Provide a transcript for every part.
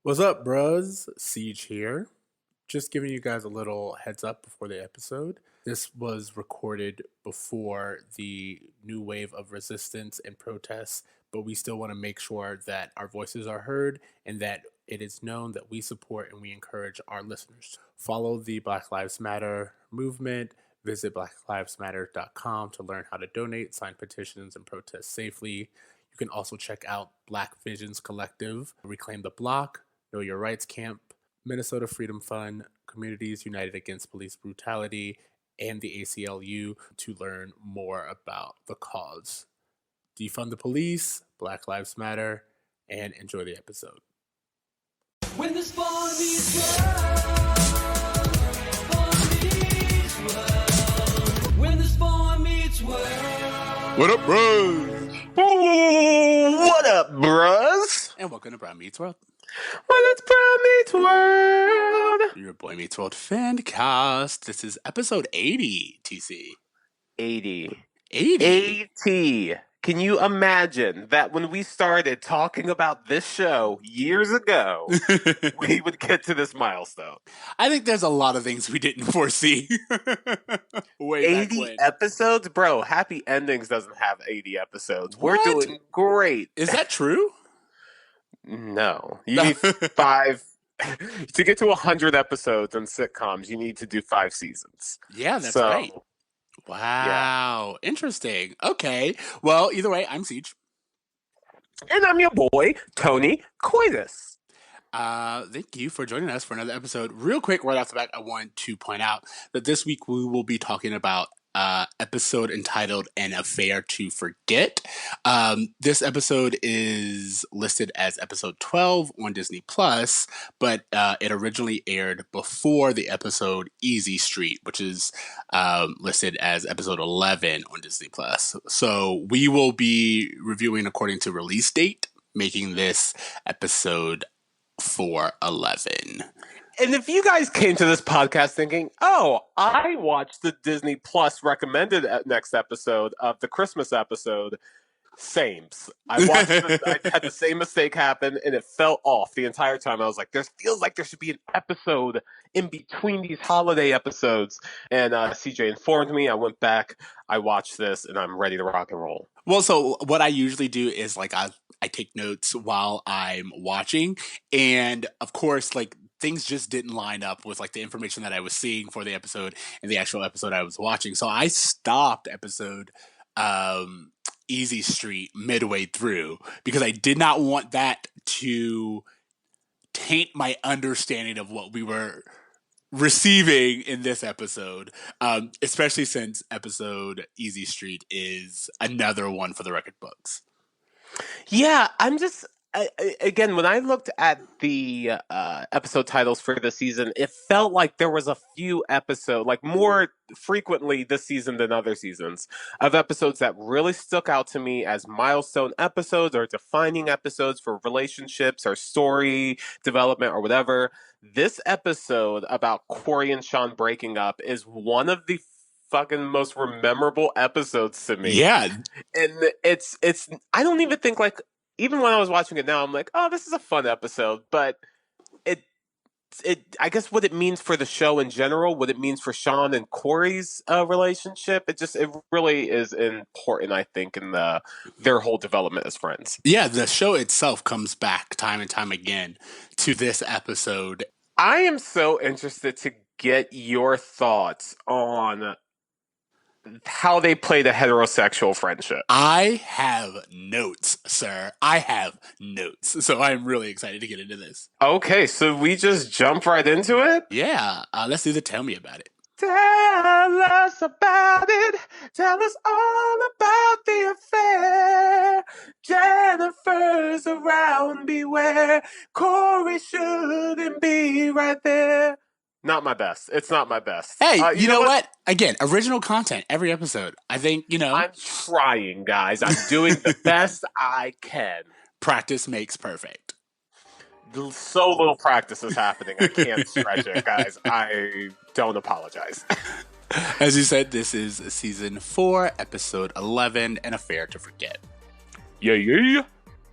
What's up, bros? Siege here. Just giving you guys a little heads up before the episode. This was recorded before the new wave of resistance and protests, but we still want to make sure that our voices are heard and that it is known that we support and we encourage our listeners. Follow the Black Lives Matter movement. Visit blacklivesmatter.com to learn how to donate, sign petitions, and protest safely. You can also check out Black Visions Collective, Reclaim the Block, Know Your Rights Camp, Minnesota Freedom Fund, Communities United Against Police Brutality, and the ACLU to learn more about the cause. Defund the police, Black Lives Matter, and enjoy the episode. When the spawn meets world, when the spawn meets world. What up, bros? What up, bros? And welcome to Brown Meets World. Well, it's Brown Meets World. Your Boy Meets World fan cast. This is episode 80, TC. 80. 80. Can you imagine that when we started talking about this show years ago, we would get to this milestone? I think there's a lot of things we didn't foresee. Way 80 episodes? Bro, Happy Endings doesn't have 80 episodes. What? We're doing great. Is that true? No. You need 5... To get to 100 episodes in sitcoms, you need to do 5 seasons. Yeah, that's right. Wow. Yeah. Interesting. Okay. Well, either way, I'm Siege. And I'm your boy, Tony Coitus. Thank you for joining us for another episode. Real quick, right off the bat, I want to point out that this week we will be talking about episode entitled An Affair to Forget. This episode is listed as episode 12 on Disney Plus, but it originally aired before the episode Easy Street, which is listed as episode 11 on Disney Plus. So we will be reviewing according to release date, making this episode 411. And if you guys came to this podcast thinking, oh, I watched the Disney Plus recommended next episode of the Christmas episode, sames. I watched it, I had the same mistake happen, and it fell off the entire time. I was like, feels like there should be an episode in between these holiday episodes. And CJ informed me. I went back, I watched this, and I'm ready to rock and roll. Well, so what I usually do is like I take notes while I'm watching. And of course, like, things just didn't line up with like the information that I was seeing for the episode and the actual episode I was watching. So I stopped episode Easy Street midway through because I did not want that to taint my understanding of what we were receiving in this episode, especially since episode Easy Street is another one for the record books. Yeah, I'm just... again, when I looked at the episode titles for the season, it felt like there was a few episodes, like more frequently this season than other seasons, of episodes that really stuck out to me as milestone episodes or defining episodes for relationships or story development or whatever. This episode about Corey and Sean breaking up is one of the fucking most memorable episodes to me. Yeah. And it's I don't even think like, even when I was watching it now, I'm like, oh, this is a fun episode. But it I guess what it means for the show in general, what it means for Sean and Corey's relationship, it really is important, I think, in their whole development as friends. Yeah, the show itself comes back time and time again to this episode. I am so interested to get your thoughts on how they play the heterosexual friendship. I have notes, sir. I have notes. So I'm really excited to get into this. Okay, so we just jump right into it? Yeah, let's do the Tell Me About It. Tell us about it. Tell us all about the affair. Jennifer's around, beware. Corey shouldn't be right there. Not my best. It's not my best. Hey, you know what? Again, original content every episode. I think, I'm trying, guys. I'm doing the best I can. Practice makes perfect. So little practice is happening. I can't stretch it, guys. I don't apologize. As you said, this is season 4, episode 11, An Affair to Forget. Yeah.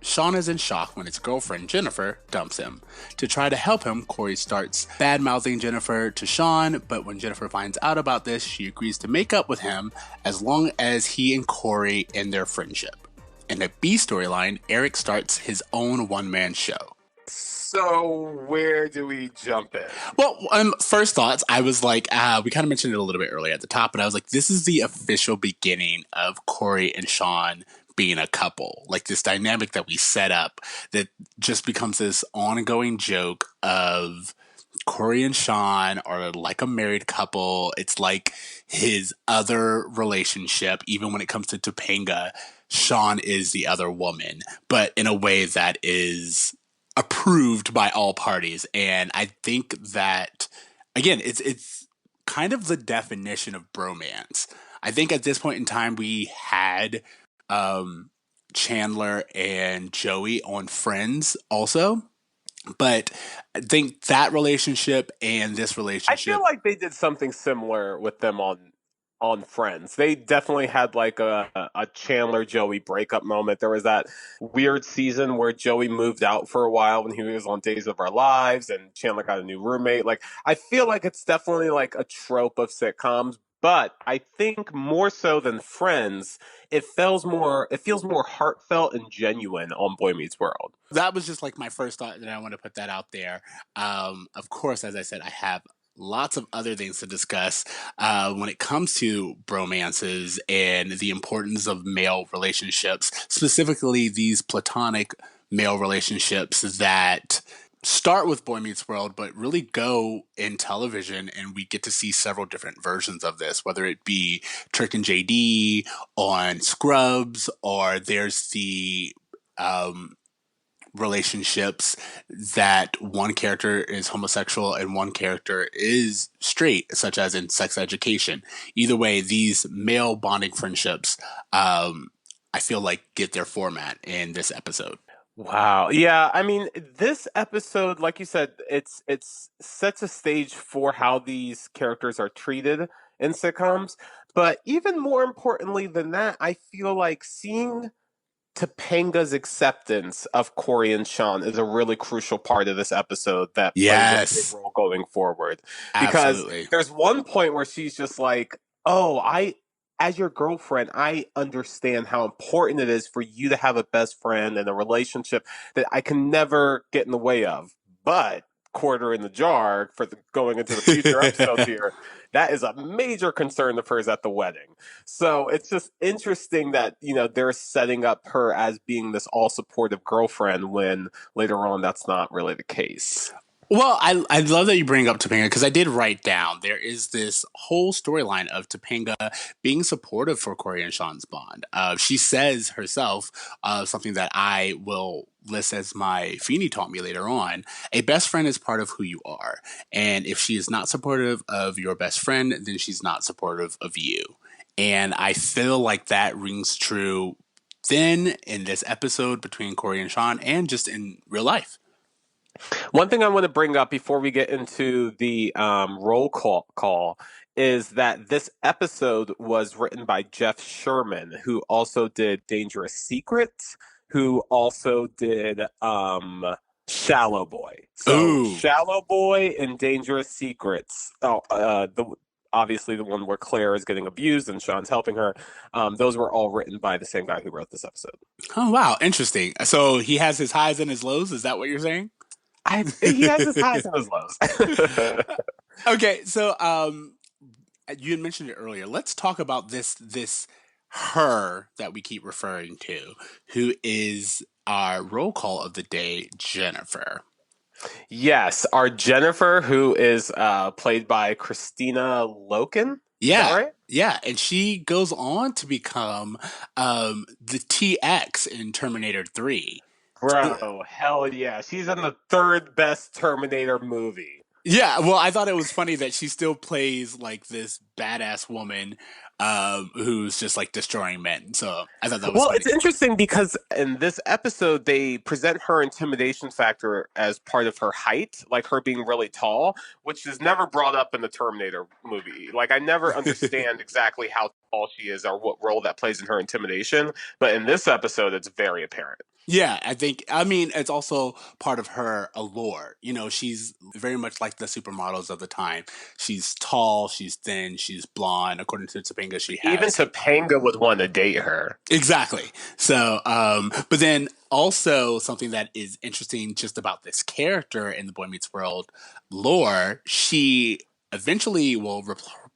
Sean is in shock when his girlfriend Jennifer dumps him. To try to help him, Corey starts bad mouthing Jennifer to Sean, but when Jennifer finds out about this, she agrees to make up with him as long as he and Corey end their friendship. In the B storyline, Eric starts his own one-man show. So where do we jump in? Well, first thoughts, I was like, we kind of mentioned it a little bit earlier at the top, but I was like, this is the official beginning of Corey and Sean being a couple. Like this dynamic that we set up that just becomes this ongoing joke of Corey and Sean are like a married couple. It's like his other relationship, even when it comes to Topanga, Sean is the other woman, but in a way that is approved by all parties. And I think that again, it's kind of the definition of bromance. I think at this point in time we had Chandler and Joey on Friends also. But I think that relationship and this I relationship. feel like they did something similar with them on Friends. They definitely had like a Chandler Joey breakup moment. There was that weird season where Joey moved out for a while when he was on Days of Our Lives, and Chandler got a new roommate. Like I feel like it's definitely like a trope of sitcoms. But I think more so than Friends, it feels more heartfelt and genuine on Boy Meets World. That was just like my first thought, and I want to put that out there. Of course, as I said, I have lots of other things to discuss when it comes to bromances and the importance of male relationships, specifically these platonic male relationships that start with Boy Meets World, but really go in television, and we get to see several different versions of this, whether it be Turk and JD on Scrubs, or there's the relationships that one character is homosexual and one character is straight, such as in Sex Education. Either way, these male bonding friendships, I feel like, get their format in this episode. Wow. Yeah, I mean, this episode, like you said, it's sets a stage for how these characters are treated in sitcoms. But even more importantly than that, I feel like seeing Topanga's acceptance of Corey and Sean is a really crucial part of this episode that plays a big Yes, role going forward. Because absolutely. there's one point where she's just like, "Oh, as your girlfriend, I understand how important it is for you to have a best friend and a relationship that I can never get in the way of." But quarter in the jar for going into the future episodes here, that is a major concern of hers at the wedding. So it's just interesting that, they're setting up her as being this all supportive girlfriend when later on that's not really the case. Well, I love that you bring up Topanga because I did write down there is this whole storyline of Topanga being supportive for Corey and Sean's bond. She says herself something that I will list as my Feeny taught me later on. A best friend is part of who you are. And if she is not supportive of your best friend, then she's not supportive of you. And I feel like that rings true then in this episode between Corey and Sean and just in real life. One thing I want to bring up before we get into the roll call is that this episode was written by Jeff Sherman, who also did Dangerous Secrets, who also did Shallow Boy. So Ooh. Shallow Boy and Dangerous Secrets. Obviously the one where Claire is getting abused and Sean's helping her. Those were all written by the same guy who wrote this episode. Oh wow, interesting. So he has his highs and his lows. Is that what you're saying? He has his highs and his lows. Okay, so you had mentioned it earlier. Let's talk about this her that we keep referring to, who is our roll call of the day, Jennifer. Yes, our Jennifer, who is played by Christina Loken. Is that Yeah, right? yeah, and she goes on to become the TX in Terminator 3. Bro, hell yeah. She's in the third best Terminator movie. Yeah, well, I thought it was funny that she still plays like this badass woman who's just like destroying men. So I thought that was Well, funny. it's interesting because in this episode, they present her intimidation factor as part of her height, like her being really tall, which is never brought up in the Terminator movie. Like, I never understand exactly how tall she is or what role that plays in her intimidation. But in this episode, it's very apparent. Yeah, I mean, it's also part of her allure. You know, she's very much like the supermodels of the time. She's tall, she's thin, she's blonde. According to Topanga, she Even has Topanga would want to date her. exactly. So, but then also something that is interesting just about this character in the Boy Meets World lore, she eventually will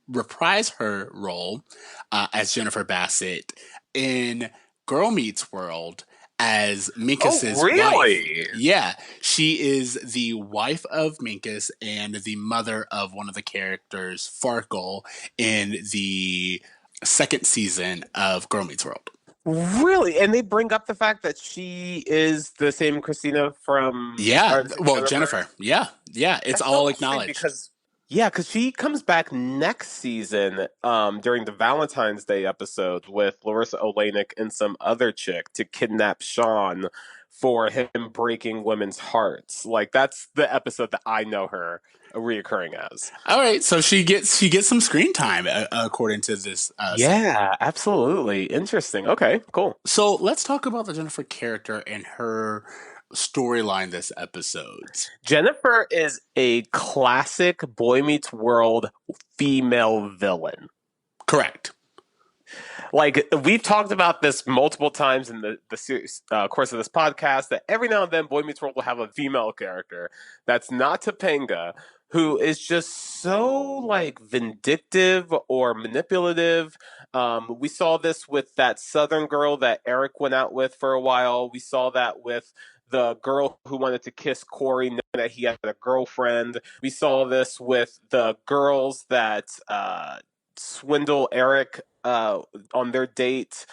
reprise her role as Jennifer Bassett in Girl Meets World as Oh, Minkus's wife. really? Yeah, she is the wife of Minkus and the mother of one of the characters, Farkle, in the second season of Girl Meets World. Really? And they bring up the fact that she is the same Christina from, Yeah, or the same well, Jennifer. Jennifer. Yeah, yeah, it's That's so all interesting acknowledged. because yeah, because she comes back next season, during the Valentine's Day episode with Larissa Olenek and some other chick to kidnap Sean for him breaking women's hearts. Like that's the episode that I know her reoccurring as. All right, so she gets some screen time according to this. Yeah, absolutely. Interesting. Okay, cool. So let's talk about the Jennifer character and her storyline this episode. Jennifer is a classic Boy Meets World female villain. Correct. Like we've talked about this multiple times in the series, course of this podcast, that every now and then Boy Meets World will have a female character that's not Topanga, who is just so like vindictive or manipulative. We saw this with that Southern girl that Eric went out with for a while. We saw that with the girl who wanted to kiss Corey, knowing that he had a girlfriend. We saw this with the girls that swindle Eric on their date.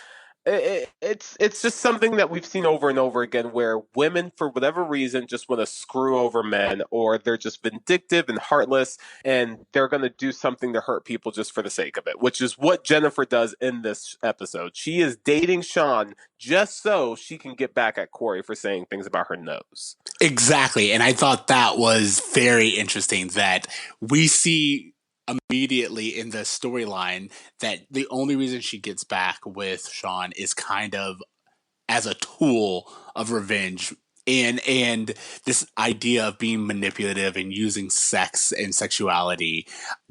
It's just something that we've seen over and over again, where women, for whatever reason, just want to screw over men, or they're just vindictive and heartless, and they're going to do something to hurt people just for the sake of it, which is what Jennifer does in this episode. She is dating Sean just so she can get back at Corey for saying things about her nose. Exactly, and I thought that was very interesting that we see immediately in the storyline that the only reason she gets back with Sean is kind of as a tool of revenge, and this idea of being manipulative and using sex and sexuality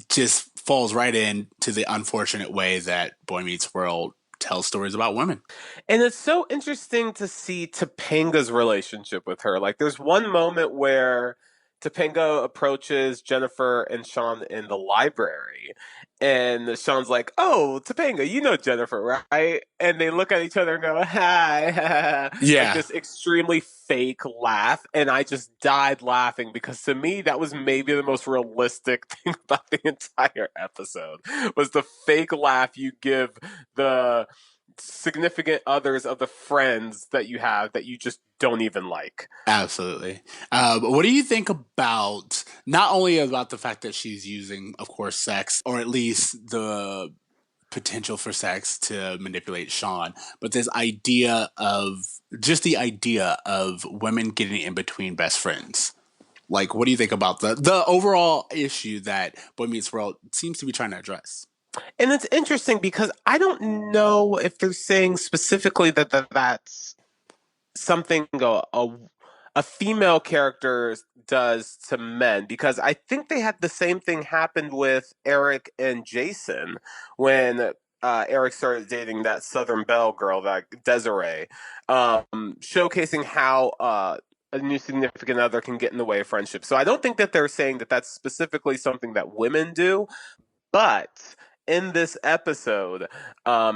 just falls right into the unfortunate way that Boy Meets World tells stories about women. And it's so interesting to see Topanga's relationship with her. Like, there's one moment where Topanga approaches Jennifer and Sean in the library, and Sean's like, "Oh, Topanga, you know Jennifer, right?" And they look at each other and go, "Hi," like Yeah, this extremely fake laugh. And I just died laughing because to me, that was maybe the most realistic thing about the entire episode was the fake laugh you give the significant others of the friends that you have that you just don't even like. absolutely. But what do you think about not only about the fact that she's using, of course, sex, or at least the potential for sex to manipulate Sean, but this idea of just the idea of women getting in between best friends? Like, what do you think about the overall issue that Boy Meets World seems to be trying to address? And it's interesting because I don't know if they're saying specifically that's something a female character does to men, because I think they had the same thing happen with Eric and Jason when Eric started dating that Southern Belle girl, that Desiree, showcasing how a new significant other can get in the way of friendship. So I don't think that they're saying that that's specifically something that women do, but in this episode,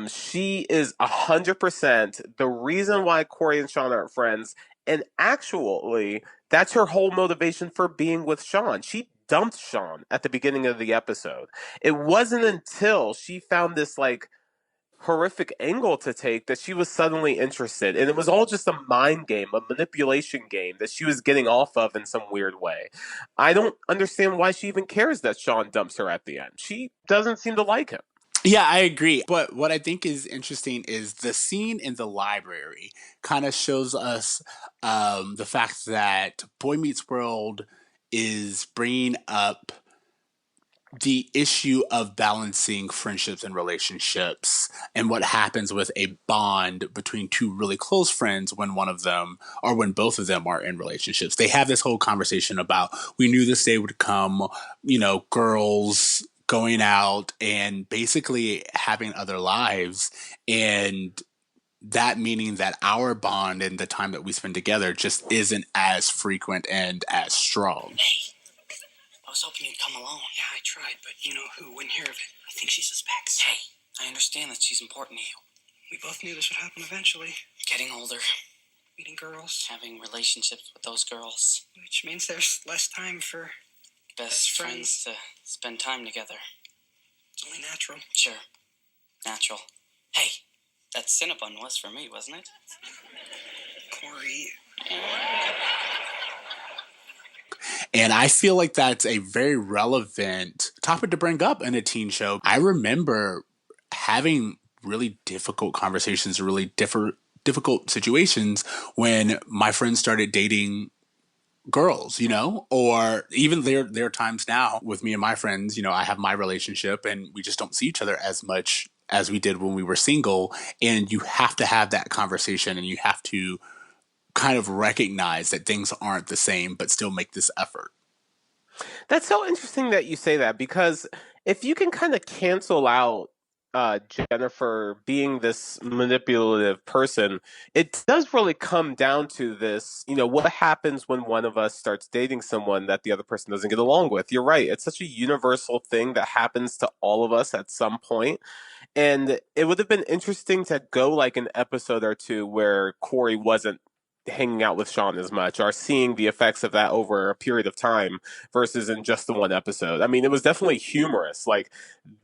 she is 100% the reason why Corey and Sean aren't friends. And actually, that's her whole motivation for being with Sean. She dumped Sean at the beginning of the episode. It wasn't until she found this like horrific angle to take that she was suddenly interested. And it was all just a mind game, a manipulation game that she was getting off of in some weird way. I don't understand why she even cares that Sean dumps her at the end. She doesn't seem to like him. Yeah, I agree. But what I think is interesting is the scene in the library kind of shows us the fact that Boy Meets World is bringing up the issue of balancing friendships and relationships and what happens with a bond between two really close friends when one of them or when both of them are in relationships. They have this whole conversation about we knew this day would come, girls going out and basically having other lives, and that meaning that our bond and the time that we spend together just isn't as frequent and as strong. I was hoping you'd come along. Yeah, I tried, but you know who wouldn't hear of it. I think she suspects. Hey, I understand that she's important to you. We both knew this would happen eventually. Getting older. Meeting girls. Having relationships with those girls. Which means there's less time for best friends to spend time together. It's only natural. Sure. Natural. Hey, that Cinnabon was for me, wasn't it? Corey. And I feel like that's a very relevant topic to bring up in a teen show. I remember having really difficult conversations, really difficult situations when my friends started dating girls, or even there are times now with me and my friends, I have my relationship and we just don't see each other as much as we did when we were single. And you have to have that conversation and you have to kind of recognize that things aren't the same, but still make this effort. That's so interesting that you say that, because if you can kind of cancel out Jennifer being this manipulative person, it does really come down to this, what happens when one of us starts dating someone that the other person doesn't get along with. You're right. It's such a universal thing that happens to all of us at some point. And it would have been interesting to go like an episode or two where Corey wasn't hanging out with Sean as much, or seeing the effects of that over a period of time versus in just the one episode. I mean, it was definitely humorous. Like,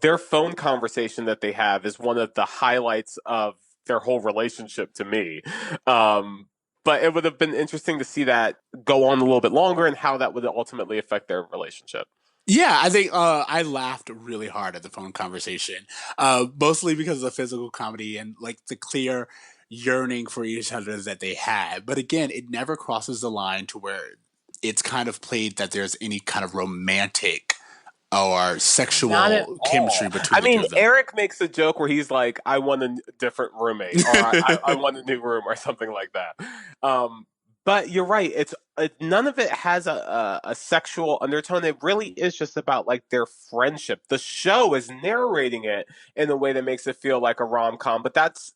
their phone conversation that they have is one of the highlights of their whole relationship to me. But it would have been interesting to see that go on a little bit longer and how that would ultimately affect their relationship. Yeah, I think I laughed really hard at the phone conversation, mostly because of the physical comedy and like the clear yearning for each other that they had. But again, it never crosses the line to where it's kind of played that there's any kind of romantic or Not at sexual chemistry all. between I the two mean, of them. Eric makes a joke where he's like, "I want a different roommate," or I want a new room," or something like that. Um, but you're right. None of it has a sexual undertone. It really is just about like their friendship. The show is narrating it in a way that makes it feel like a rom com, but that's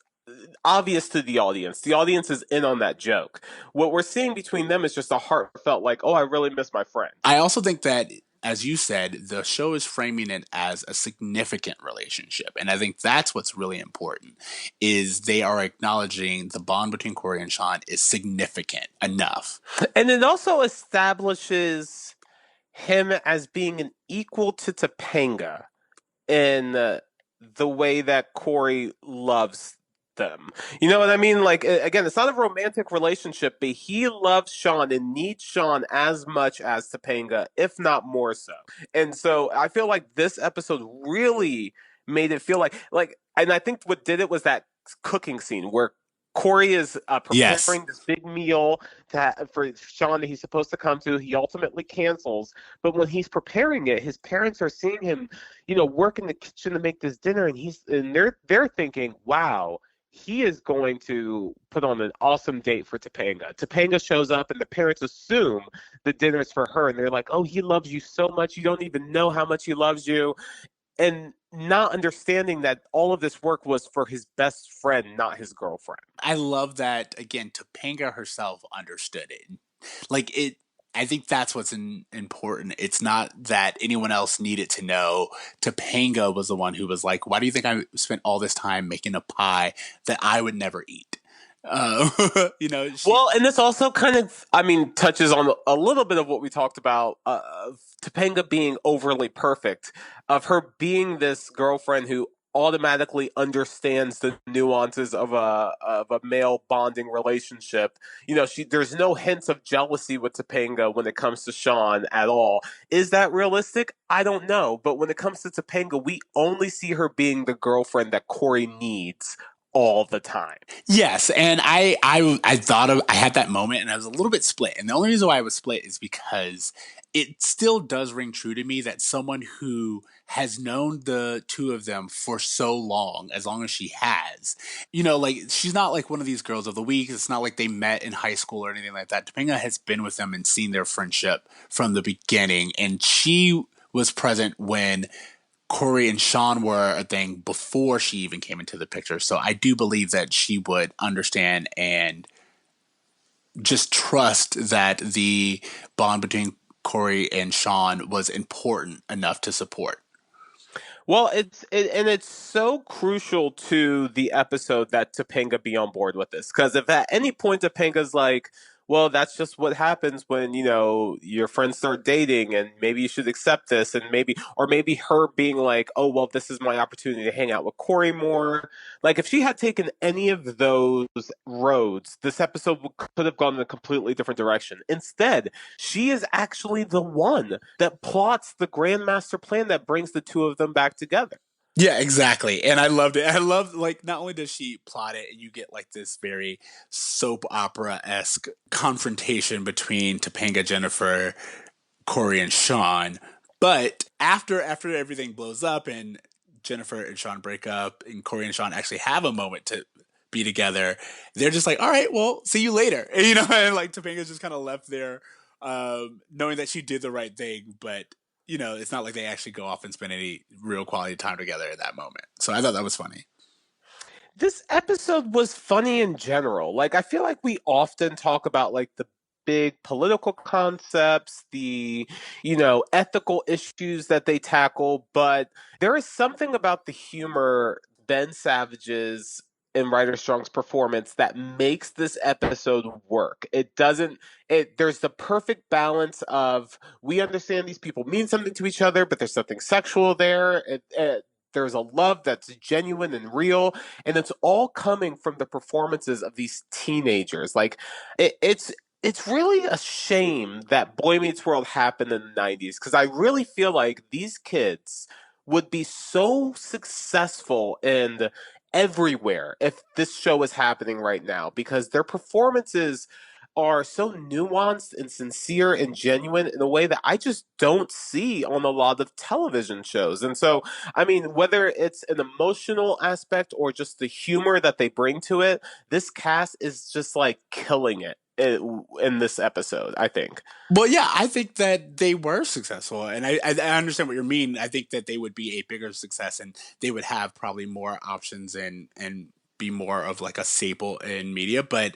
obvious to the audience. The audience is in on that joke. What we're seeing between them is just a heartfelt, like, "Oh, I really miss my friend." I also think that, as you said, the show is framing it as a significant relationship, and I think that's what's really important. Is they are acknowledging the bond between Corey and Sean is significant enough. And it also establishes him as being an equal to Topanga in the way that Corey loves them. You know what I mean? Like, again, it's not a romantic relationship, but he loves Sean and needs Sean as much as Topanga, if not more so. And so I feel like this episode really made it feel and I think what did it was that cooking scene where Corey is Yes. preparing this big meal for Sean that he's supposed to come to. He ultimately cancels, but when he's preparing it, his parents are seeing him, work in the kitchen to make this dinner, and they're thinking, "Wow, he is going to put on an awesome date for Topanga." Topanga shows up, and the parents assume the dinner's for her, and they're like, "Oh, he loves you so much. You don't even know how much he loves you." And not understanding that all of this work was for his best friend, not his girlfriend. I love that, again, Topanga herself understood it. Like it I think that's what's important. It's not that anyone else needed to know. Topanga was the one who was like, "Why do you think I spent all this time making a pie that I would never eat?" She. Well, and this also kind of, I mean, touches on a little bit of what we talked about of Topanga being overly perfect, of her being this girlfriend who automatically understands the nuances of a male bonding relationship. There's no hints of jealousy with Topanga when it comes to Sean at all. Is that realistic? I don't know. But when it comes to Topanga, we only see her being the girlfriend that Corey needs all the time. Yes, and I thought of I had that moment and I was a little bit split. And the only reason why I was split is because it still does ring true to me that someone who has known the two of them for so long as she has, like she's not like one of these girls of the week. It's not like they met in high school or anything like that. Topanga has been with them and seen their friendship from the beginning, and she was present when Corey and Sean were a thing before she even came into the picture. So I do believe that she would understand and just trust that the bond between Corey and Sean was important enough to support. Well, and it's so crucial to the episode that Topanga be on board with this, because if at any point Topanga's like, well, that's just what happens when your friends start dating, and maybe you should accept this, and maybe her being like, oh, well, this is my opportunity to hang out with Corey more. Like, if she had taken any of those roads, this episode could have gone in a completely different direction. Instead, she is actually the one that plots the grand master plan that brings the two of them back together. Yeah, exactly. And I loved it. I loved, like, not only does she plot it and you get like this very soap opera esque confrontation between Topanga, Jennifer, Corey, and Sean, but after everything blows up and Jennifer and Sean break up and Corey and Sean actually have a moment to be together, they're just like, all right, well, see you later. And, and like Topanga's just kind of left there, knowing that she did the right thing, but it's not like they actually go off and spend any real quality time together at that moment. So I thought that was funny. This episode was funny in general. Like, I feel like we often talk about like the big political concepts, the ethical issues that they tackle, but there is something about the humor, Ben Savage's and Ryder Strong's performance, that makes this episode work. It doesn't there's the perfect balance of, we understand these people mean something to each other, but there's something sexual there. There's a love that's genuine and real, and it's all coming from the performances of these teenagers. Like, it's really a shame that Boy Meets World happened in the 90s, because I really feel like these kids would be so successful and everywhere if this show was happening right now, because their performances are so nuanced and sincere and genuine in a way that I just don't see on a lot of television shows. And so, I mean, whether it's an emotional aspect or just the humor that they bring to it, this cast is just like killing it in this episode, I think. Well, yeah, I think that they were successful, and I understand what you mean. I think that they would be a bigger success, and they would have probably more options and be more of like a staple in media. But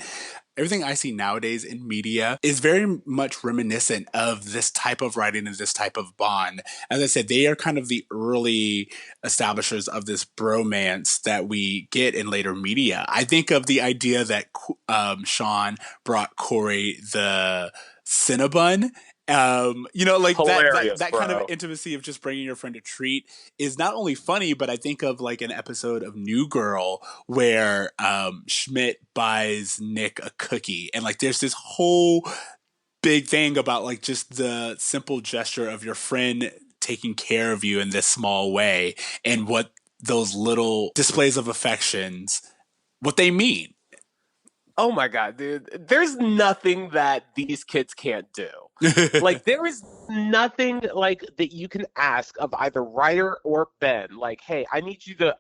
everything I see nowadays in media is very much reminiscent of this type of writing and this type of bond. As I said, they are kind of the early establishers of this bromance that we get in later media. I think of the idea that Sean brought Corey the Cinnabon. Like Hilarious, that kind of bro. intimacy of just bringing your friend a treat is not only funny, but I think of like an episode of New Girl where Schmidt buys Nick a cookie, and like there's this whole big thing about like just the simple gesture of your friend taking care of you in this small way, and what those little displays of affections, what they mean. Oh my god, dude. There's nothing that these kids can't do. Like, there is nothing like that you can ask of either Ryder or Ben. Like, hey, I need you to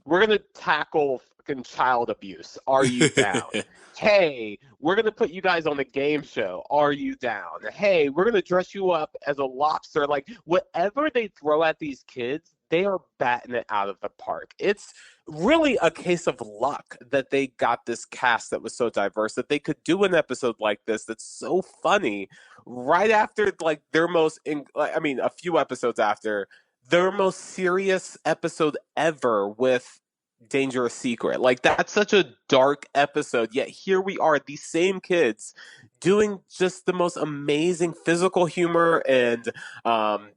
we're gonna tackle fucking child abuse. Are you down? Hey, we're gonna put you guys on a game show. Are you down? Hey, we're gonna dress you up as a lobster. Like, whatever they throw at these kids, they are batting it out of the park. It's really a case of luck that they got this cast that was so diverse, that they could do an episode like this that's so funny right after like a few episodes after their most serious episode ever with Dangerous Secret. Like, that's such a dark episode, yet here we are, these same kids doing just the most amazing physical humor, and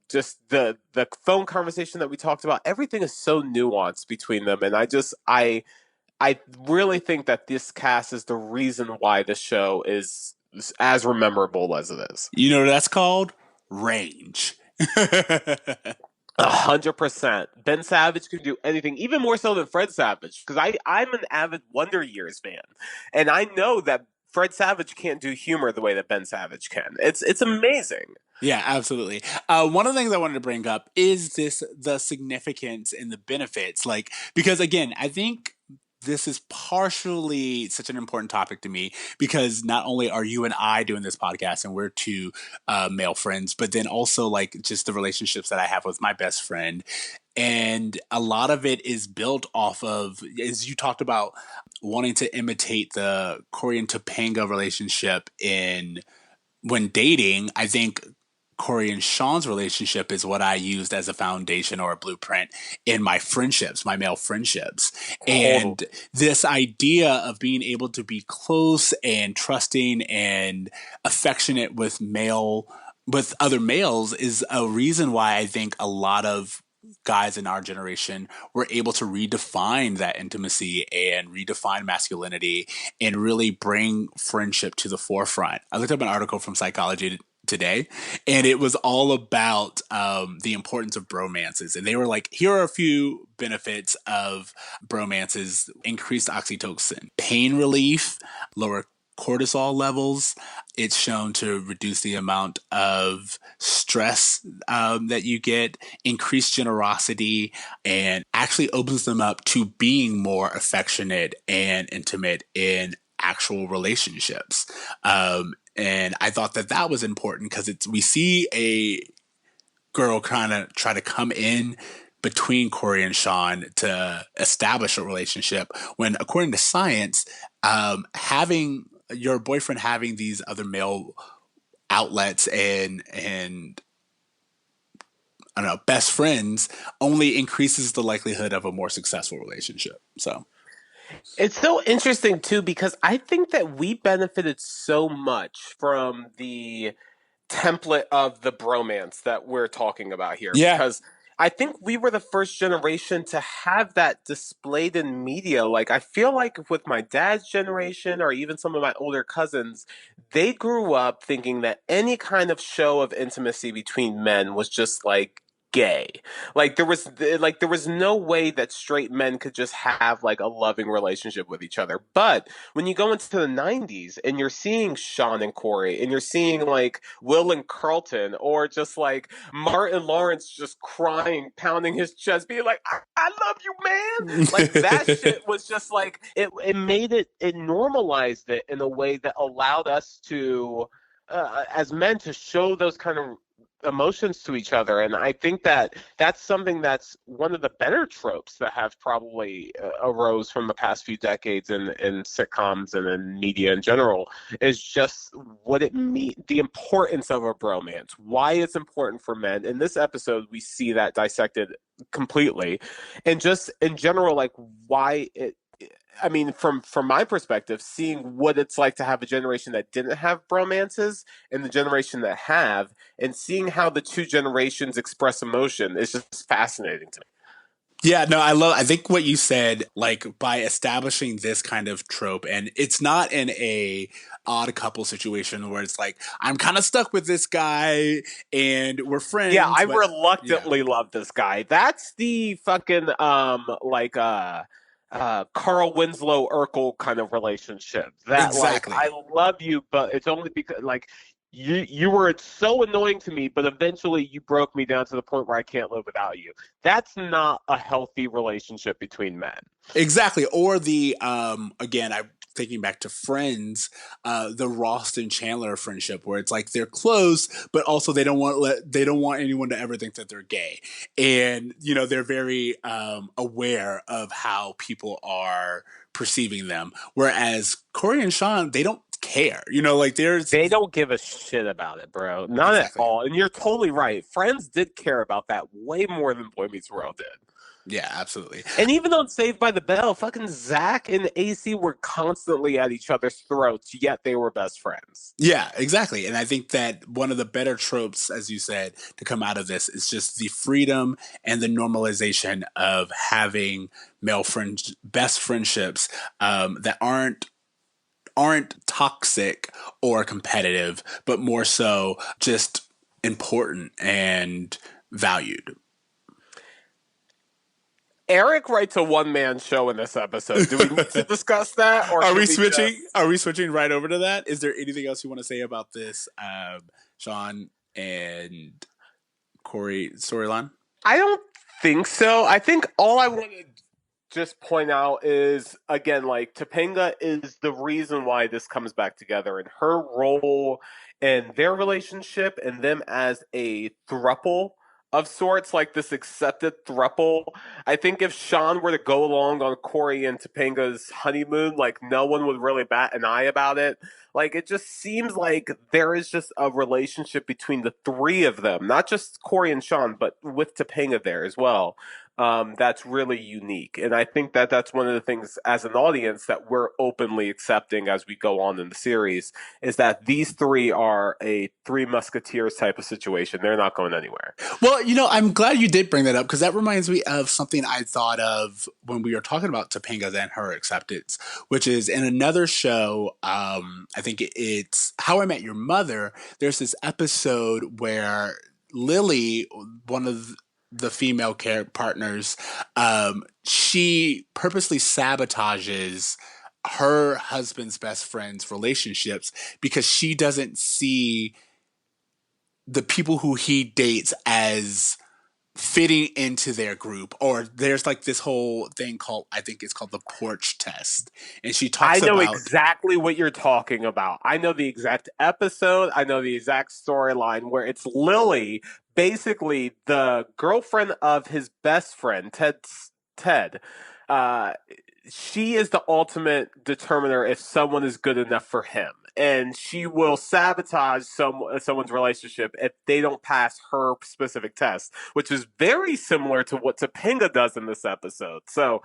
just the phone conversation that we talked about. Everything is so nuanced between them, and I really think that this cast is the reason why the show is as memorable as it is. You know what that's called? Range. 100%. Ben Savage can do anything, even more so than Fred Savage, because I'm an avid Wonder Years fan, and I know that Fred Savage can't do humor the way that Ben Savage can. It's amazing. Yeah, absolutely. One of the things I wanted to bring up is the significance and the benefits. Like, because again, I think this is partially such an important topic to me because not only are you and I doing this podcast and we're two male friends, but then also like just the relationships that I have with my best friend. And a lot of it is built off of, as you talked about, wanting to imitate the Corey and Topanga relationship in when dating. I think Corey and Sean's relationship is what I used as a foundation or a blueprint in my friendships, my male friendships. Totally. And this idea of being able to be close and trusting and affectionate with other males is a reason why I think a lot of guys in our generation were able to redefine that intimacy and redefine masculinity and really bring friendship to the forefront. I looked up an article from Psychology Today, and it was all about the importance of bromances. And they were like, here are a few benefits of bromances: increased oxytocin, pain relief, lower cortisol levels. It's shown to reduce the amount of stress that you get, increased generosity, and actually opens them up to being more affectionate and intimate in actual relationships. And I thought that that was important because we see a girl kind of try to come in between Corey and Sean to establish a relationship when, according to science, having your boyfriend having these other male outlets and I don't know, best friends only increases the likelihood of a more successful relationship. So It's so interesting too because I think that we benefited so much from the template of the bromance that we're talking about here yeah, because I think we were the first generation to have that displayed in media. Like, I feel like with my dad's generation or even some of my older cousins, they grew up thinking that any kind of show of intimacy between men was just like gay. Like there was no way that straight men could just have like a loving relationship with each other. But when you go into the 90s and you're seeing Sean and Corey and you're seeing like Will and Carlton or just like Martin Lawrence just crying, pounding his chest, being like, I love you, man. Like that shit was just like it made it normalized it in a way that allowed us to as men to show those kind of emotions to each other. And I think that that's something that's one of the better tropes that have probably arose from the past few decades in sitcoms and in media in general is just what it means, the importance of a bromance, why it's important for men. In this episode we see that dissected completely, and just in general like why it, I mean, from my perspective, seeing what it's like to have a generation that didn't have bromances and the generation that have, and seeing how the two generations express emotion is just fascinating to me. yeah, no, I think what you said, like by establishing this kind of trope, and it's not in a odd couple situation where it's like, I'm kind of stuck with this guy and we're Yeah, friends, I but yeah, reluctantly love this guy. That's the fucking Carl Winslow Urkel kind of relationship. That like exactly. I love you, but it's only because like you were so annoying to me, but eventually you broke me down to the point where I can't live without you. That's not a healthy relationship between men. Exactly. Or the again, I'm thinking back to Friends, the Ross and Chandler friendship where it's like they're close, but also they don't want anyone to ever think that they're gay. And you know, they're very aware of how people are perceiving them. Whereas Corey and Sean, they don't care. You know, like there's They don't give a shit about it, bro. Not at exactly. all. And you're totally right. Friends did care about that way more than Boy Meets World did. Yeah, absolutely. And even on Saved by the Bell, fucking Zach and AC were constantly at each other's throats, yet they were best friends. Yeah, exactly. And I think that one of the better tropes, as you said, to come out of this is just the freedom and the normalization of having male friends, best friendships that aren't toxic or competitive, but more so just important and valued. Eric writes a one-man show in this episode. Do we need to discuss that, or Are can we we switching? just... Are we switching right over to that? Is there anything else you want to say about this Sean and Corey storyline? I don't think so. I think all I want to just point out is, again, like, Topanga is the reason why this comes back together, and her role and their relationship and them as a thruple of sorts, like this accepted thruple. I think if Sean were to go along on Corey and Topanga's honeymoon, like, no one would really bat an eye about it. Like, it just seems like there is just a relationship between the three of them, not just Corey and Sean, but with Topanga there as well. That's really unique. And I think that that's one of the things as an audience that we're openly accepting as we go on in the series, is that these three are a Three Musketeers type of situation. They're not going anywhere. Well, I'm glad you did bring that up, because that reminds me of something I thought of when we were talking about Topanga and her acceptance, which is in another show. I think it's How I Met Your Mother. There's this episode where Lily, one of the female partners, she purposely sabotages her husband's best friend's relationships because she doesn't see the people who he dates as fitting into their group. Or there's like this whole thing called, I think it's called the porch test. And she talks I know about exactly what you're talking about. I know the exact episode. I know the exact storyline where it's Lily, basically the girlfriend of his best friend, Ted. Uh, she is the ultimate determiner if someone is good enough for him. And she will sabotage someone's relationship if they don't pass her specific test, which is very similar to what Topanga does in this episode. So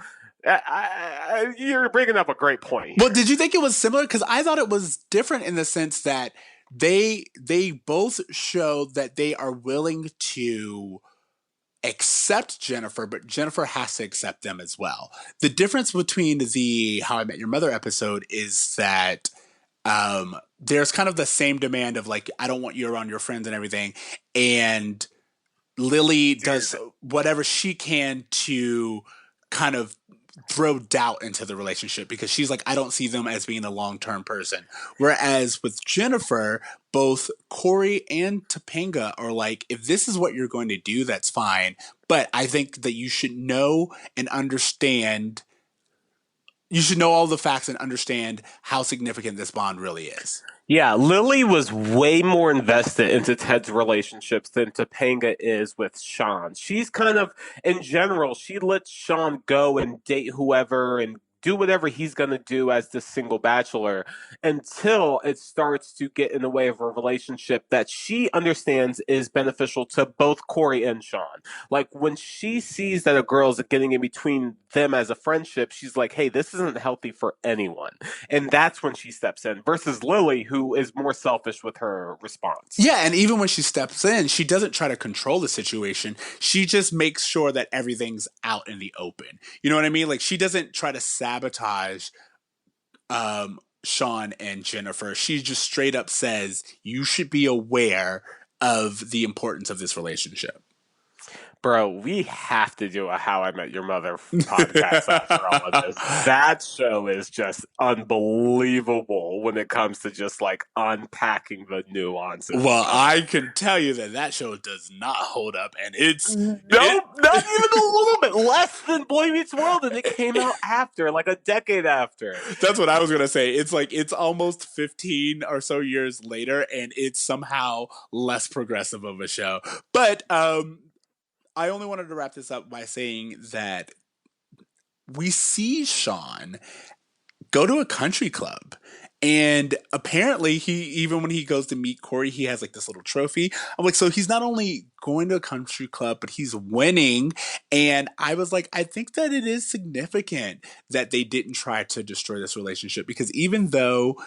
you're bringing up a great point. Well, did you think it was similar? Because I thought it was different in the sense that they both show that they are willing to accept Jennifer, but Jennifer has to accept them as well. The difference between the How I Met Your Mother episode is that there's kind of the same demand of like, I don't want you around your friends and everything. And Lily does whatever she can to kind of throw doubt into the relationship because she's like, I don't see them as being a long-term person. Whereas with Jennifer, both Corey and Topanga are like, if this is what you're going to do, that's fine. But I think that you should know and understand. You should know all the facts and understand how significant this bond really is. Yeah, Lily was way more invested into Ted's relationships than Topanga is with Sean. She's kind of, in general, she lets Sean go and date whoever and do whatever he's going to do as the single bachelor until it starts to get in the way of a relationship that she understands is beneficial to both Corey and Sean. Like when she sees that a girl's getting in between them as a friendship, she's like, hey, this isn't healthy for anyone. And that's when she steps in versus Lily, who is more selfish with her response. Yeah, and even when she steps in, she doesn't try to control the situation. She just makes sure that everything's out in the open. You know what I mean? Like she doesn't try to sabotage Sean and Jennifer. She just straight up says, you should be aware of the importance of this relationship. Bro, we have to do a How I Met Your Mother podcast after all of this. That show is just unbelievable when it comes to just like unpacking the nuances. Well, I can tell you that show does not hold up, and it's nope, not even a little bit less than Boy Meets World, and it came out after, like a decade after. That's what I was gonna say. It's like it's almost 15 or so years later, and it's somehow less progressive of a show. But I only wanted to wrap this up by saying that we see Sean go to a country club. And apparently even when he goes to meet Corey, he has like this little trophy. I'm like, so he's not only going to a country club, but he's winning. And I was like, I think that it is significant that they didn't try to destroy this relationship because even though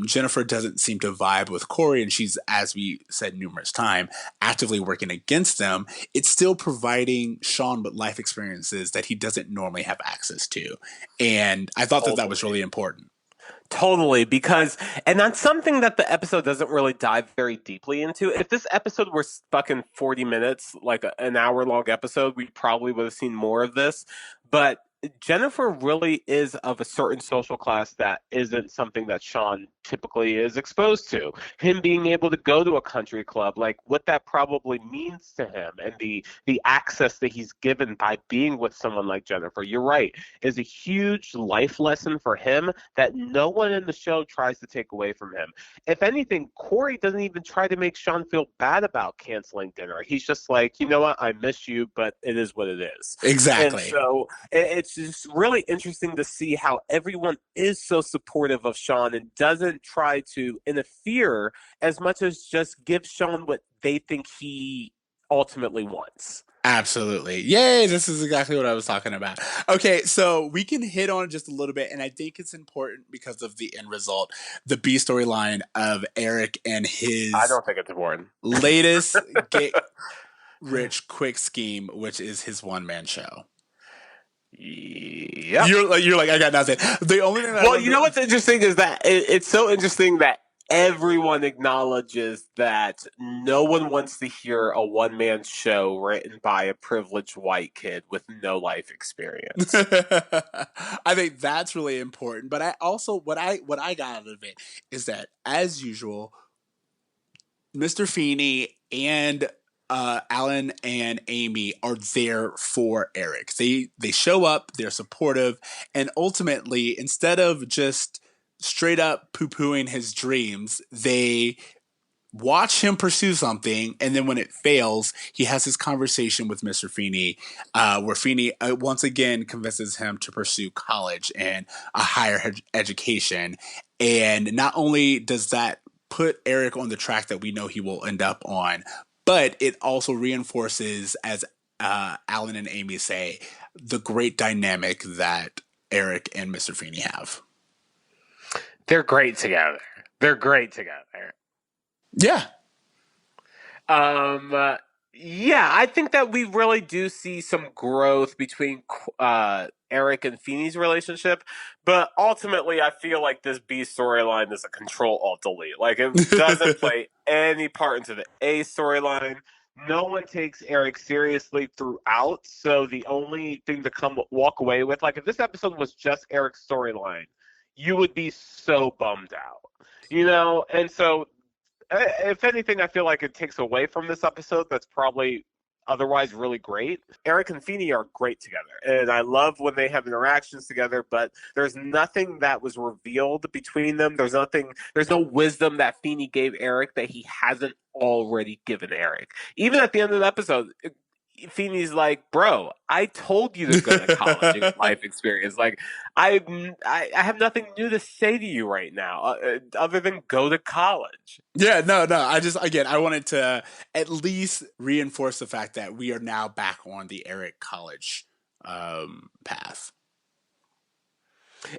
Jennifer doesn't seem to vibe with Corey and she's, as we said numerous times, actively working against them, it's still providing Sean with life experiences that he doesn't normally have access to. And I thought that was really important. Totally, and that's something that the episode doesn't really dive very deeply into. If this episode were stuck in 40 minutes, like an hour long episode, we probably would have seen more of this. But Jennifer really is of a certain social class that isn't something that Sean typically is exposed to. Him being able to go to a country club, like what that probably means to him, and the access that he's given by being with someone like Jennifer, you're right, is a huge life lesson for him that no one in the show tries to take away from him. If anything, Corey doesn't even try to make Sean feel bad about canceling dinner. He's just like, you know what, I miss you, but it is what it is. And Exactly. so it's just really interesting to see how everyone is so supportive of Sean and doesn't try to interfere as much as just give Sean what they think he ultimately wants. Absolutely. Yay, this is exactly what I was talking about. Okay, so we can hit on it just a little bit, and I think it's important because of the end result, the B storyline of Eric and I his don't think it's important. latest get rich quick scheme, which is his one-man show. Yep. You're like, I got nothing. The only thing Well, you know what's interesting is that it's so interesting that everyone acknowledges that no one wants to hear a one-man show written by a privileged white kid with no life experience. I think that's really important. But I also what I got out of it is that, as usual, Mr. Feeney and Alan and Amy are there for Eric. They show up, they're supportive, and ultimately, instead of just straight up poo pooing his dreams, they watch him pursue something, and then when it fails, he has his conversation with Mr. Feeney, where Feeney once again convinces him to pursue college and a higher education. And not only does that put Eric on the track that we know he will end up on, but it also reinforces, as Alan and Amy say, the great dynamic that Eric and Mr. Feeney have. They're great together. They're great together. Yeah. Yeah, I think that we really do see some growth between Eric and Feeney's relationship, but ultimately, I feel like this B storyline is a Control-Alt-Delete. Like, it doesn't play any part into the A storyline. No one takes Eric seriously throughout, so the only thing to walk away with, like, if this episode was just Eric's storyline, you would be so bummed out, you know? And so if anything, I feel like it takes away from this episode that's probably otherwise really great. Eric and Feeney are great together, and I love when they have interactions together, but there's nothing that was revealed between them. There's no wisdom that Feeney gave Eric that he hasn't already given Eric. Even at the end of the episode, Feeney's like, bro, I told you to go to college and get life experience. Like, I have nothing new to say to you right now other than go to college. Yeah, no. I wanted to at least reinforce the fact that we are now back on the Eric College path.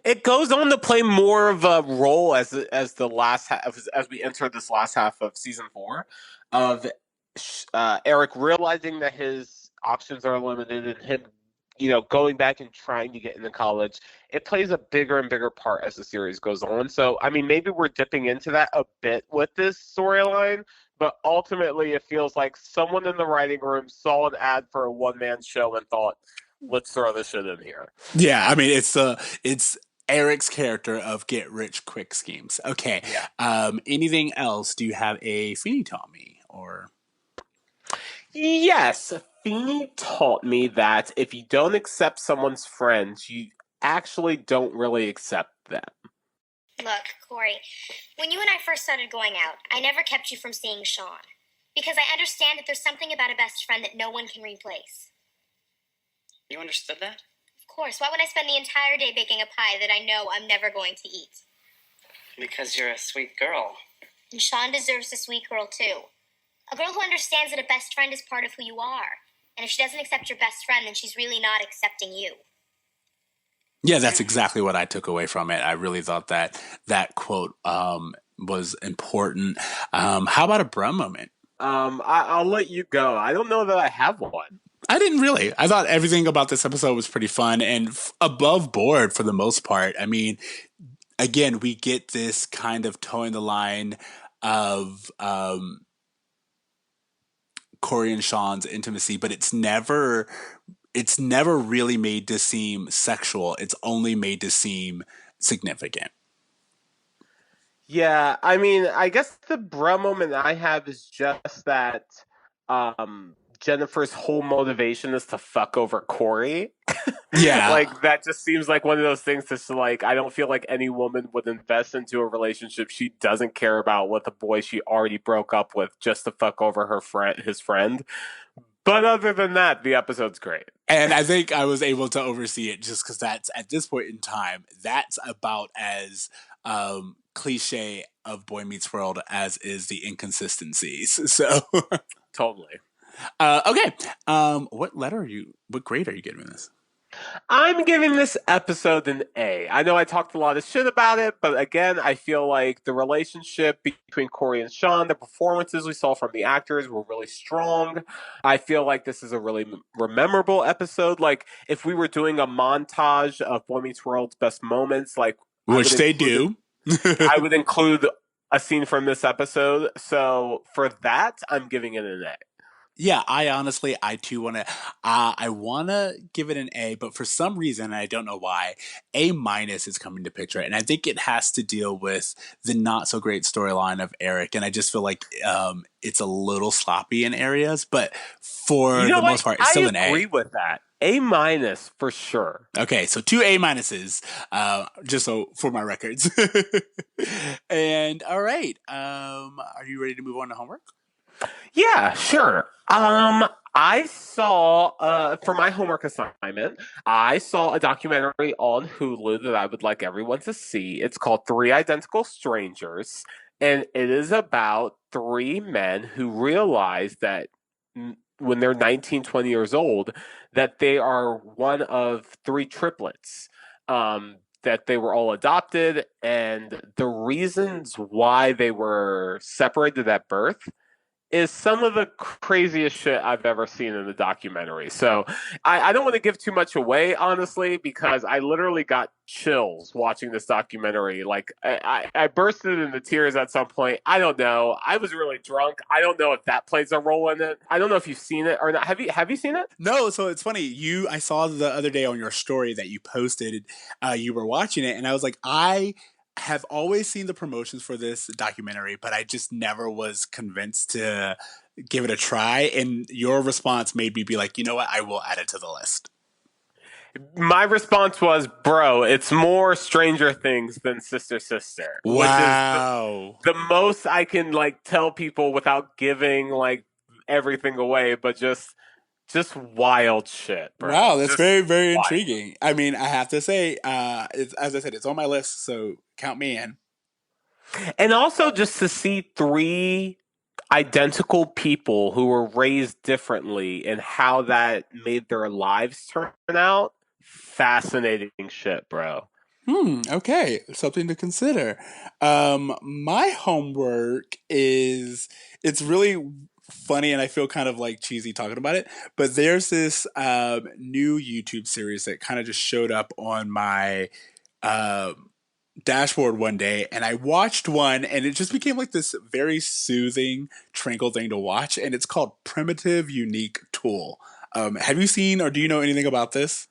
It goes on to play more of a role as the last half, as we enter this last half of season 4 of Eric realizing that his options are limited and him, going back and trying to get into college. It plays a bigger and bigger part as the series goes on. So, I mean, maybe we're dipping into that a bit with this storyline, but ultimately it feels like someone in the writing room saw an ad for a one-man show and thought, let's throw this shit in here. Yeah, I mean, it's Eric's character of get rich quick schemes. Okay. Yeah. Anything else? Do you have a Feeney taught me or? Yes, Feeney taught me that if you don't accept someone's friends, you actually don't really accept them. Look, Corey, when you and I first started going out, I never kept you from seeing Sean. Because I understand that there's something about a best friend that no one can replace. You understood that? Of course, why would I spend the entire day baking a pie that I know I'm never going to eat? Because you're a sweet girl. And Sean deserves a sweet girl, too. A girl who understands that a best friend is part of who you are. And if she doesn't accept your best friend, then she's really not accepting you. Yeah, that's exactly what I took away from it. I really thought that quote was important. How about a Brum moment? I'll let you go. I don't know that I have one. I didn't really. I thought everything about this episode was pretty fun and above board for the most part. I mean, again, we get this kind of towing the line of Corey and Sean's intimacy, but it's never really made to seem sexual. It's only made to seem significant. Yeah, I mean, I guess the bro moment I have is just that Jennifer's whole motivation is to fuck over Corey. Yeah. Like that just seems like one of those things that's like I don't feel like any woman would invest into a relationship she doesn't care about with a boy she already broke up with just to fuck over his friend. But other than that, the episode's great. And I think I was able to oversee it just because that's at this point in time, that's about as cliche of Boy Meets World as is the inconsistencies. So, Totally. okay. What grade are you giving this? I'm giving this episode an A. I know I talked a lot of shit about it, but again, I feel like the relationship between Corey and Sean, the performances we saw from the actors were really strong. I feel like this is a really memorable episode. Like, if we were doing a montage of Boy Meets World's best moments, like, Which they do. I would include a scene from this episode. So for that, I'm giving it an A. Yeah, I too want to. I want to give it an A, but for some reason, I don't know why, A minus is coming to picture, and I think it has to deal with the not so great storyline of Eric, and I just feel like it's a little sloppy in areas, but for the most part, it's still an A. I agree with that. A minus for sure. Okay, so 2 A minuses, just so for my records. And all right, are you ready to move on to homework? Yeah, sure. I saw for my homework assignment, I saw a documentary on Hulu that I would like everyone to see. It's called Three Identical Strangers, and it is about three men who realize that when they're 19, 20 years old, that they are one of three triplets. That they were all adopted, and the reasons why they were separated at birth is some of the craziest shit I've ever seen in the documentary. So I don't want to give too much away, honestly, because I literally got chills watching this documentary. Like I bursted into tears at some point. I don't know. I was really drunk. I don't know if that plays a role in it. I don't know if you've seen it or not. Have you seen it? No, so it's funny. I saw the other day on your story that you posted, you were watching it, and I was like, I have always seen the promotions for this documentary, but I just never was convinced to give it a try. And your response made me be like, you know what? I will add it to the list. My response was, bro, it's more Stranger Things than Sister Sister. Wow. Which is the most I can like tell people without giving like everything away, but just wild shit, bro. Wow, that's just very, very wild. intriguing. I mean, I have to say, as I said, it's on my list, so count me in. And also just to see three identical people who were raised differently and how that made their lives turn out. Fascinating shit, bro. Okay, something to consider. My homework is it's really funny and I feel kind of like cheesy talking about it, but there's this new YouTube series that kind of just showed up on my dashboard one day, and I watched one and it just became like this very soothing, tranquil thing to watch, and it's called Primitive Unique Tool. Have you seen or do you know anything about this?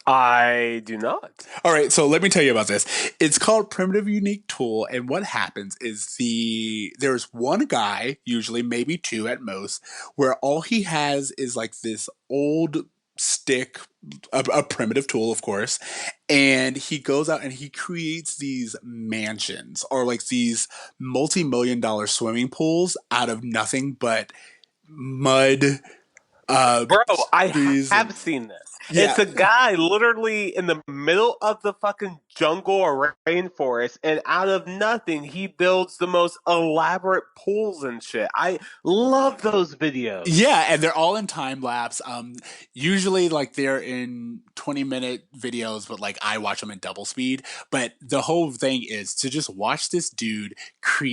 I do not. All right, so let me tell you about this. It's called Primitive Unique Tool, and what happens is there's one guy, usually maybe two at most, where all he has is like this old stick, a primitive tool, of course, and he goes out and he creates these mansions or like these multi-million-dollar swimming pools out of nothing but mud. Bro, I trees have and- seen this. Yeah. It's a guy literally in the middle of the fucking jungle or rainforest, and out of nothing, he builds the most elaborate pools and shit. I love those videos. Yeah, and they're all in time lapse. Usually like they're in 20-minute videos, but like I watch them in double speed. But the whole thing is to just watch this dude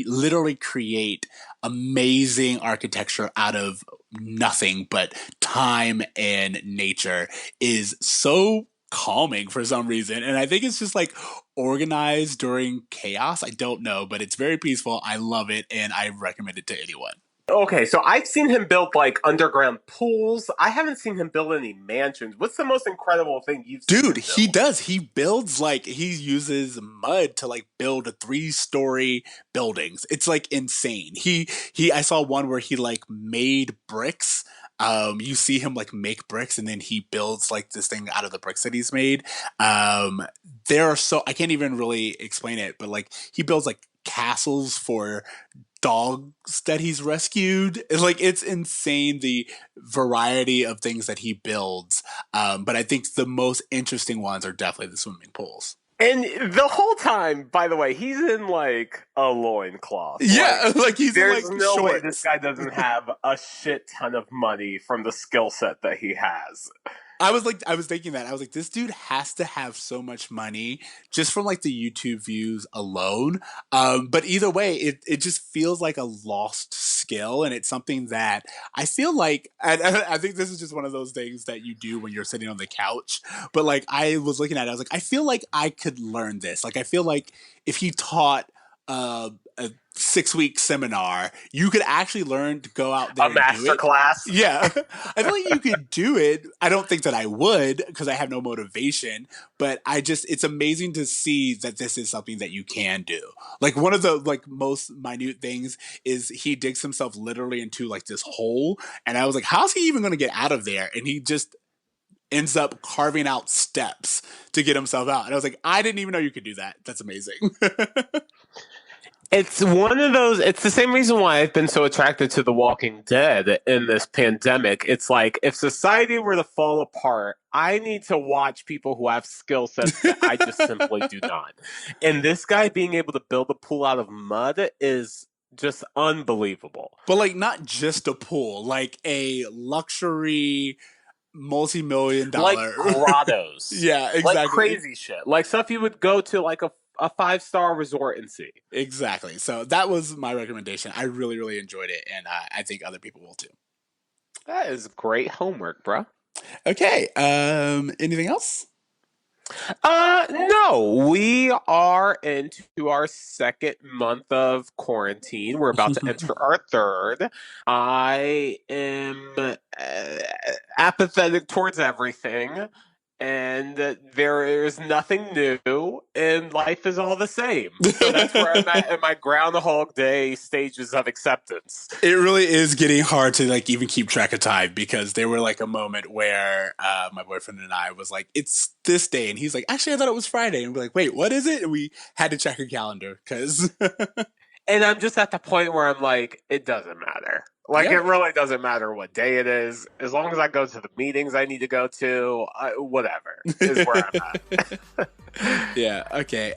literally create amazing architecture out of nothing but time and nature is so calming for some reason. And I think it's just like organized during chaos. I don't know, but it's very peaceful. I love it, and I recommend it to anyone. Okay, so I've seen him build like underground pools. I haven't seen him build any mansions. What's the most incredible thing you've seen Dude, him he build? does. He builds like he uses mud to like build a 3-story buildings. It's like insane. He I saw one where he like made bricks. You see him like make bricks and then he builds like this thing out of the bricks that he's made. There are so I can't even really explain it, but like he builds like castles for dogs that he's rescued. It's insane the variety of things that he builds. But I think the most interesting ones are definitely the swimming pools. And the whole time, by the way, he's in like a loincloth. Yeah, like he's in There's like no way shorts. this guy doesn't have a shit ton of money from the skill set that he has. I was thinking that. I was like, this dude has to have so much money just from like the YouTube views alone. But either way, it just feels like a lost skill. And it's something that I feel like, and I think this is just one of those things that you do when you're sitting on the couch. But like, I was looking at it, I was like, I feel like I could learn this. Like, I feel like if he taught a 6-week seminar, you could actually learn to go out there A and do master it. class. Yeah, I feel like you could do it. I don't think that I would because I have no motivation, but it's amazing to see that this is something that you can do. Like one of the like most minute things is he digs himself literally into like this hole, and I was like, how's he even going to get out of there? And he just ends up carving out steps to get himself out. And I was like, I didn't even know you could do that. That's amazing. It's one of those. It's the same reason why I've been so attracted to The Walking Dead in this pandemic. It's like if society were to fall apart, I need to watch people who have skill sets that I just simply do not. And this guy being able to build a pool out of mud is just unbelievable. But like not just a pool, like a luxury multi-million-dollar Like grottos. Yeah, exactly. Like crazy shit. Like stuff you would go to like a 5-star resort and see. Exactly. So that was my recommendation. I really, really enjoyed it, and I think other people will too. That is great homework, bro. Okay. Anything else? No, we are into our second month of quarantine. We're about to enter our third. I am apathetic towards everything, and there is nothing new, and life is all the same. So that's where I'm at in my Groundhog Day stages of acceptance. It really is getting hard to like even keep track of time because there were like a moment where my boyfriend and I was like, it's this day. And he's like, actually, I thought it was Friday. And we're like, wait, what is it? And we had to check our calendar because... And I'm just at the point where I'm like, it doesn't matter. Like, Yeah. it really doesn't matter what day it is. As long as I go to the meetings I need to go to, whatever is where I'm at. Yeah, okay.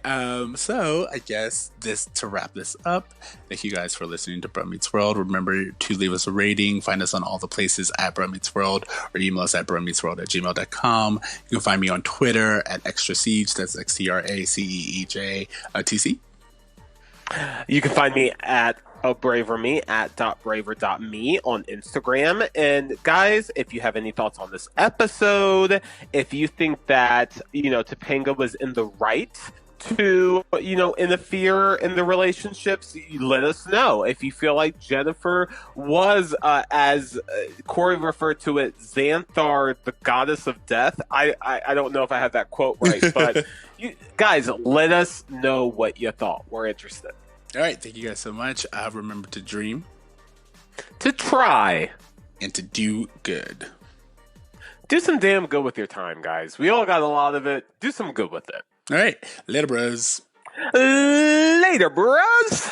So I guess to wrap this up, thank you guys for listening to Bro Meets World. Remember to leave us a rating, find us on all the places at Bro Meets World, or email us at bromeetsworld@gmail.com. You can find me on Twitter at Extra Siege, that's XTRACEEJ You can find me at @braverme at .braver.me on Instagram. And guys, if you have any thoughts on this episode, if you think that, Topanga was in the right to, interfere in the relationships, let us know. If you feel like Jennifer was, as Corey referred to it, Xanthar, the goddess of death. I don't know if I have that quote right, but you guys, let us know what you thought. We're interested. All right, thank you guys so much. Remember to dream, To try. and to do good. Do some damn good with your time, guys. We all got a lot of it. Do some good with it. All right, later, bros. Later, bros.